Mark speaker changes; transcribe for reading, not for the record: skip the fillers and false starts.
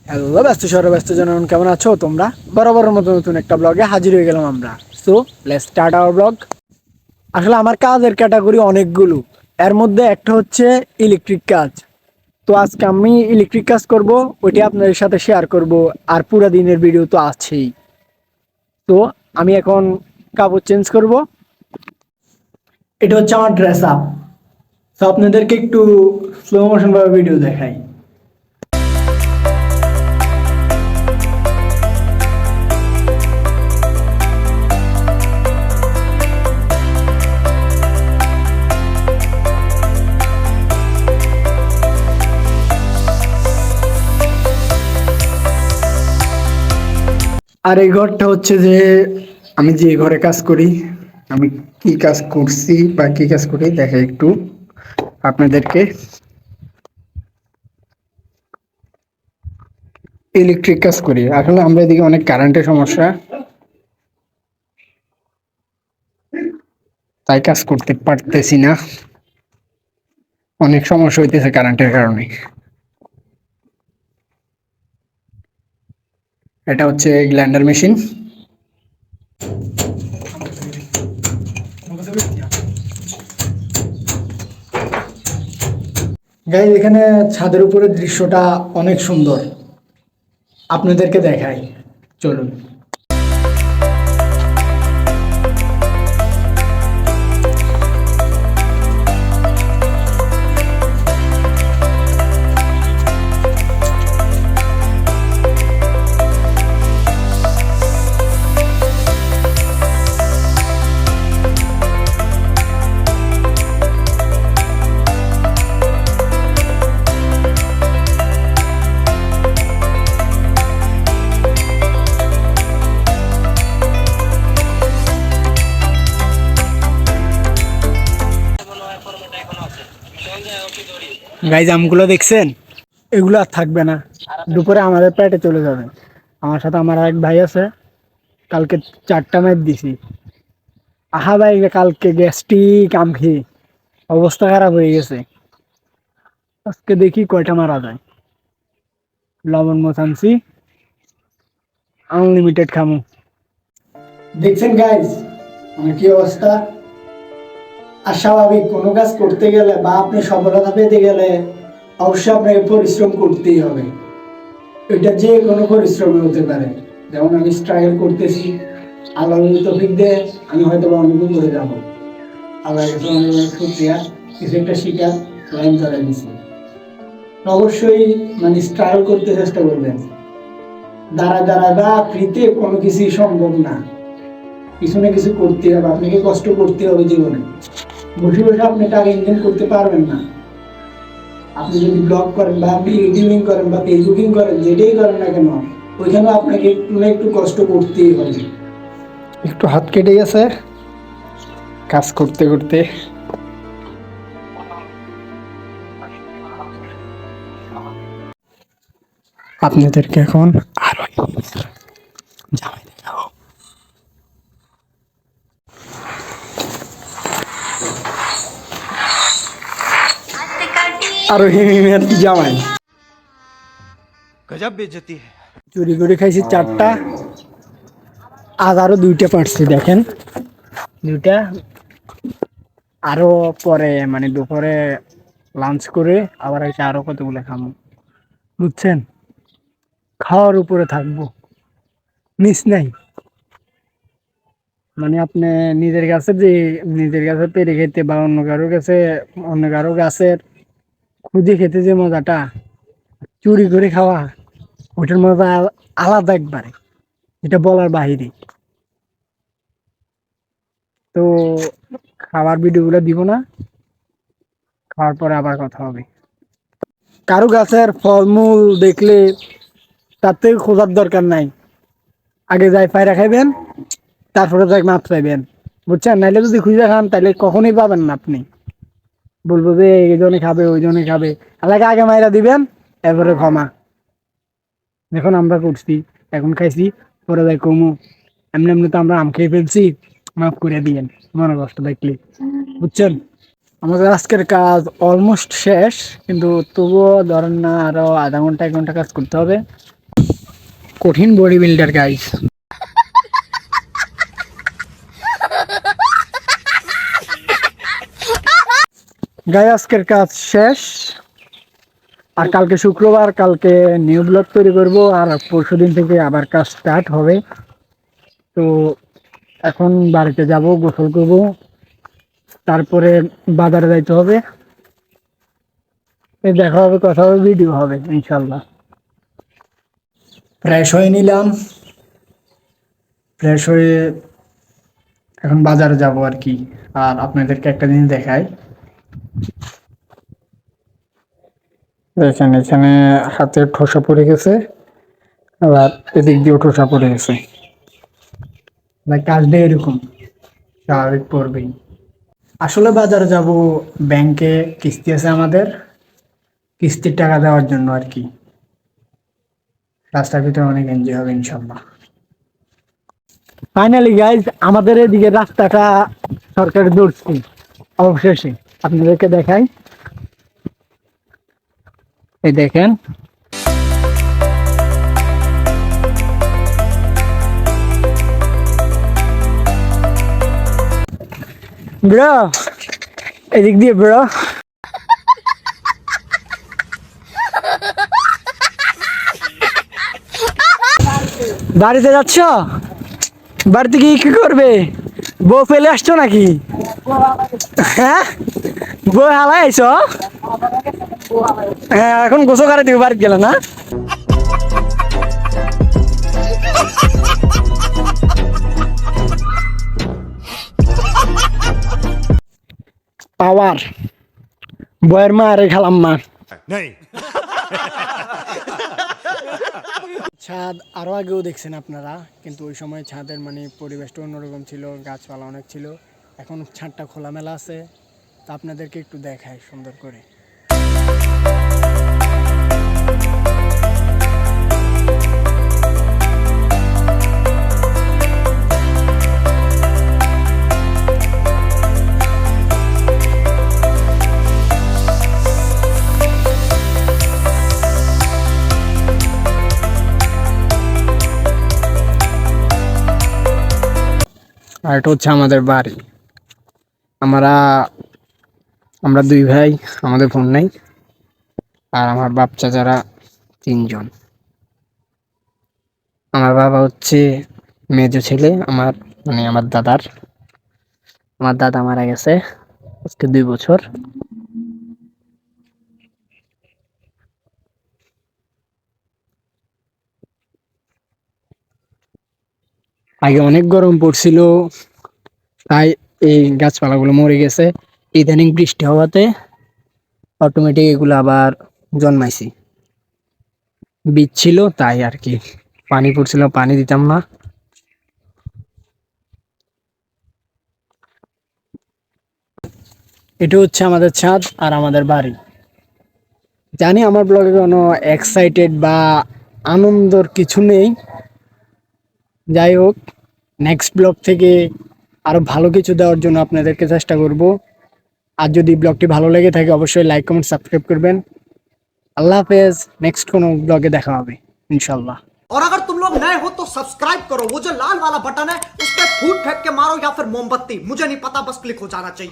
Speaker 1: Hello ব্যস্ত শহরে ব্যস্ত জনগণ, কেমন আছো তোমরা? বরাবরের মতো নতুন একটা ব্লগে হাজির হয়ে গেলাম আমরা। So let's start our blog. আসলে আমার কাজের ক্যাটাগরি অনেকগুলো, এর মধ্যে একটা হচ্ছে ইলেকট্রিক কাজ। তো আজকে আমি ইলেকট্রিক কাজ করব, ওইটি আপনাদের সাথে শেয়ার করব। আর পুরো দিনের ভিডিও তো আছেই। তো আমি এখন কাপড় চেঞ্জ করব। এটা হচ্ছে আমার ড্রেস আপ। তো আপনাদেরকে একটু স্লো মোশন ভাবে ভিডিও দেখাই। আর এই ঘরটা হচ্ছে যে আমি যে ঘরে কাজ করি, আমি কি কাজ করছি বা কি কাজ করি দেখে একটু আপনাদেরকে। ইলেকট্রিক কাজ করি। আসলে আমরা এদিকে অনেক কারেন্টের সমস্যা, তাই কাজ করতে পারতেছি না। অনেক সমস্যা হইতেছে কারেন্টের কারণে। এটা হচ্ছে গ্ল্যান্ডার মেশিন। গাইস, এখানে ছাদের উপরের দৃশ্যটা অনেক সুন্দর, আপনাদেরকে দেখাই, চলুন। গাইজ, আমগুলো দেখছেন? এগুলো আর থাকবে না, দুপুরে আমাদের পেটে চলে যাবে। আমার সাথে আমার এক ভাই আছে, কালকে 4টা ম্যাচ দিছি। আহা ভাই, কালকে গ্যাস্ট্রিক আম খেয়ে অবস্থা খারাপ হয়ে গেছে। আজকে দেখি কয়টা মারা যায়। লবণ মশানছি, আনলিমিটেড খামু। দেখছেন গাইজ আমার কি অবস্থা? আর স্বাভাবিক কোনো কাজ করতে গেলে বা আপনি সফলতা পেতে গেলে অবশ্যই আপনাকে পরিশ্রম করতেই হবে। এটা যে কোনো পরিশ্রমে হতে পারে। যেমন আমি স্ট্রাগল করতেছি, আল্লাহ তৌফিক দিয়ে আমি হয়তো বা অনেক করে যাবো। আল্লাহর কাছে অনেক অনেক শুকরিয়া, কিছু একটা শিকার লাইন ধরে দিছি। অবশ্যই মানে স্ট্রাগল করতে চেষ্টা করবেন। দাঁড়া বা ফ্রিতে কোনো কিছুই সম্ভব না, কিছু না কিছু করতে হবে, আপনাকে কষ্ট করতে হবে জীবনে। বসে বসে আপনি টাকা ইনকাম করতে পারবেন না। আপনি যদি ব্লগ করেন বা আপনি ইউটিউবিং করেন বা ফেসবুকিং করেন, যেটাই করেন না কেন, ওইখানে আপনাকে একটু না একটু কষ্ট করতেই হবে। একটু হাত কেটে গেছে কাজ করতে করতে। আপনাদেরকে এখন আরো জামাই দেখাবো। আরো হিমিমের জামাই গজব বেজতি। চুরি করে খাইছি 4টা, আজ আরো 2টা পারছি। দেখেন 2টা, আরো পরে মানে দুপুরে লাঞ্চ করে আবার এসে আরো কতগুলো খাবো, বুঝছেন? খাওয়ার উপরে থাকবো, মিস নাই। মানে আপনি নিজের কাছে পেরে খেতে বা অন্য কারো গাছের খুঁজে খেতে যে মজাটা, চুরি করে খাওয়া, ওইটার মজা আলাদা একবারে, এটা বলার বাহিরে। তো খাবার ভিডিওগুলো দিব না, খাওয়ার পরে আবার কথা হবে। কারো গাছের ফলমূল দেখলে তার থেকে খোঁজার দরকার নাই, আগে যাই পায়রা খাইবেন, তারপরে যাই মাপ চাইবেন, বুঝছেন? নাইলে যদি খুঁজে খান তাহলে কখনোই পাবেন না। আপনি বলবো যে এই জনে খাবে ওই জনে খাবে, এলাকা আগে মাইরা দিবেন, এরপরে ক্ষমা। এখন আমরা করছি, এখন খাইছি, পরে যাই কমু। এমনি এমনি তো আমরা আম খেয়ে ফেলছি, মাফ করে দিয়েন মনে কষ্ট দেখলে, বুঝছেন? আমাদের আজকের কাজ অলমোস্ট শেষ, কিন্তু তবুও ধরেন না আরো আধা ঘন্টা 1 ঘন্টা কাজ করতে হবে। কঠিন বডি বিল্ডার গাইজ। গাই আজকের কাজ শেষ, আর কালকে শুক্রবার, কালকে নিউ ব্লগ তৈরি করব, আর পরশুদিন থেকে আবার কাজ স্টার্ট হবে। তো এখন বাড়িতে যাব, গোসল করব, তারপরে বাজারে যাইতে হবে। দেখা হবে, কথা হবে, ভিডিও হবে ইনশাল্লাহ। ফ্রেশ হয়ে নিলাম, ফ্রেশ হয়ে এখন বাজারে যাব আর কি। আর আপনাদেরকে একটা জিনিস দেখাই, দেখেন এখানে হাতের ঠোসা পড়ে গেছে, আবার এদিক দিয়েও ঠোসা পড়ে গেছে। কাজটা এরকম স্বাভাবিক পড়বেই। আসলে বাজারে যাব, ব্যাংকে কিস্তি আছে আমাদের, কিস্তির টাকা দেওয়ার জন্য আর কি। রাস্তার ভিতরে অনেক এনজয় হবে ইনশাল্লাহ। ফাইনালি গাইজ, আমাদের এদিকে রাস্তাটা সরকার ধরছে অবশেষে। আপনাদেরকে দেখাই, এই দেখেন। ব্রো, এদিক দিয়ে ব্রো। বাড়িতে যাচ্ছ? বাড়িতে গিয়ে কি করবে? বউ ফেলে আসছো নাকি? হ্যাঁ, বউ হালাই আইছ? হ্যাঁ, এখন গোসল করে দিবে বাড়িতে গেলে না? পাওয়ার বয়ের মা আরে খালাম মা। ছাদ আরো আগেও দেখছেন আপনারা, কিন্তু ওই সময় ছাদের মানে পরিবেশটা অন্যরকম ছিল, গাছপালা অনেক ছিল। এখন ছাদটা খোলামেলা আছে, তা আপনাদেরকে একটু দেখাই সুন্দর করে। আর এটা হচ্ছে আমাদের বাড়ি। আমরা 2 ভাই, আমাদের ফোন নাই। আর আমার বাপ চাচারা 3 জন। আমার বাবা হচ্ছে মেজো ছেলে, আমার দাদার। আমার দাদা মারা গেছে আজকে 2 বছর। আগে অনেক গরম পড়ছিল, তাই এই গাছপালাগুলো মরে গেছে। ইদানিং বৃষ্টি হওয়াতে অটোমেটিক এগুলো আবার জন্মাইছে। বীজ ছিল তাই আর কি, পানি পড়ছিল, পানি দিতাম না। এটা হচ্ছে আমাদের ছাদ আর আমাদের বাড়ি। জানি আমার ব্লগে কোনো এক্সাইটেড বা আনন্দর কিছু নেই, যাই হোক নেক্সট ব্লগ থেকে আরো ভালো কিছু দেওয়ার জন্য আপনাদেরকে চেষ্টা করব। আর যদি ব্লগটি ভালো লেগে থাকে অবশ্যই লাইক, কমেন্ট, সাবস্ক্রাইব করবেন। আল্লাহ হাফেজ, নেক্সট কোনো ব্লগে দেখা হবে इंशाल्लाह।
Speaker 2: और अगर तुम लोग नए हो तो सब्सक्राइब करो, वो जो लाल वाला बटन है उस पर फूट फेंक के मारो या फिर मोमबत्ती, मुझे नहीं पता, बस क्लिक हो जाना चाहिए।